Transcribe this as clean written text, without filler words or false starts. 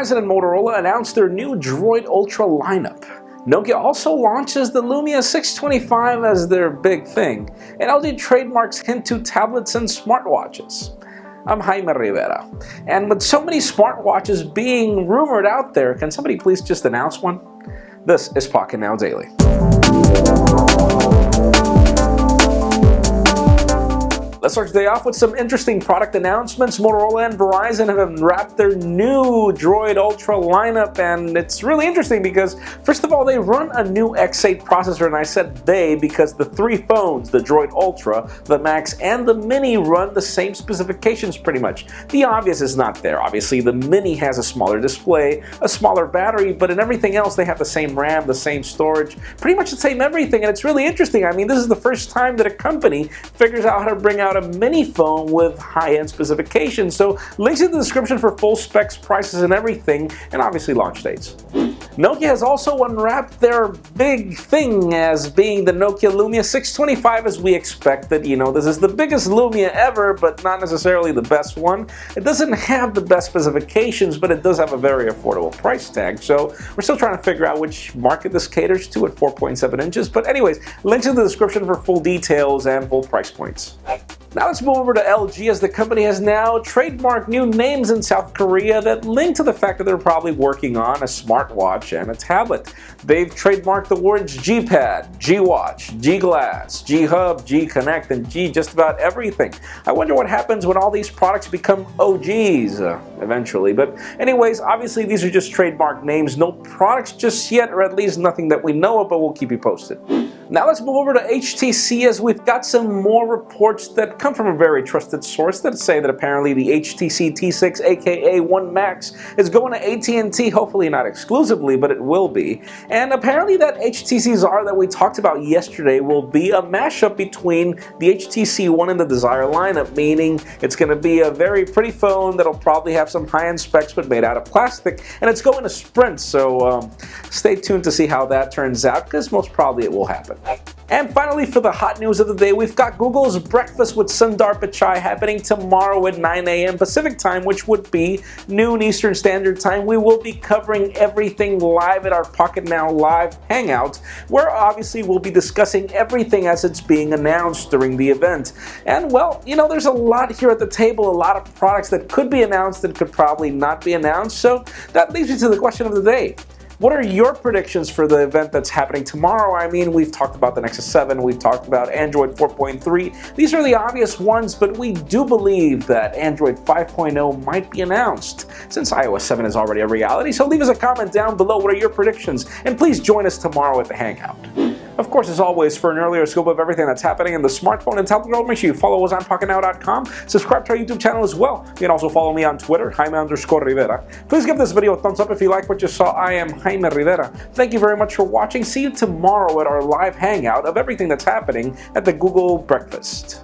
Verizon and Motorola announced their new Droid Ultra lineup. Nokia also launches the Lumia 625 as their big thing, and LG trademarks hint to tablets and smartwatches. I'm Jaime Rivera, and with so many smartwatches being rumored out there, can somebody please just announce one? This is Pocketnow Daily. Let's start today off with some interesting product announcements. Motorola and Verizon have unwrapped their new Droid Ultra lineup, and it's really interesting because, first of all, they run a new X8 processor, and I said they because the three phones, the Droid Ultra, the Max, and the Mini, run the same specifications pretty much. The obvious is not there. Obviously, the Mini has a smaller display, a smaller battery, but in everything else, they have the same RAM, the same storage, pretty much the same everything, and it's really interesting. I mean, this is the first time that a company figures out how to bring out a mini phone with high-end specifications. So links in the description for full specs, prices, and everything, and obviously launch dates. Nokia has also unwrapped their big thing as being the Nokia Lumia 625, as we expected. You know, this is the biggest Lumia ever, but not necessarily the best one. It doesn't have the best specifications, but it does have a very affordable price tag. So we're still trying to figure out which market this caters to at 4.7 inches. But anyways, links in the description for full details and full price points. Now let's move over to LG, as the company has now trademarked new names in South Korea that link to the fact that they're probably working on a smartwatch and a tablet. They've trademarked the words G-Pad, G-Watch, G-Glass, G-Hub, G-Connect, and G just about everything. I wonder what happens when all these products become OGs eventually. But anyways, obviously these are just trademark names, no products just yet, or at least nothing that we know of, but we'll keep you posted. Now let's move over to HTC, as we've got some more reports that come from a very trusted source that say that apparently the HTC T6 aka One Max is going to AT&T, hopefully not exclusively, but it will be. And apparently that HTC Zara that we talked about yesterday will be a mashup between the HTC One and the Desire lineup, meaning it's going to be a very pretty phone that'll probably have some high-end specs but made out of plastic, and it's going to Sprint, so stay tuned to see how that turns out, because most probably it will happen. And finally, for the hot news of the day, we've got Google's Breakfast with Sundar Pichai happening tomorrow at 9 a.m. Pacific Time, which would be noon Eastern Standard Time. We will be covering everything live at our Pocketnow Live Hangout, where obviously we'll be discussing everything as it's being announced during the event. And well, you know, there's a lot here at the table, a lot of products that could be announced and could probably not be announced, so that leads me to the question of the day. What are your predictions for the event that's happening tomorrow? I mean, we've talked about the Nexus 7, we've talked about Android 4.3. These are the obvious ones, but we do believe that Android 5.0 might be announced, since iOS 7 is already a reality. So leave us a comment down below. What are your predictions? And please join us tomorrow at the Hangout. Of course, as always, for an earlier scoop of everything that's happening in the smartphone and tablet world, make sure you follow us on Pocketnow.com. Subscribe to our YouTube channel as well. You can also follow me on Twitter, Jaime_Rivera. Please give this video a thumbs up if you like what you saw. I am Jaime Rivera. Thank you very much for watching. See you tomorrow at our live hangout of everything that's happening at the Google Breakfast.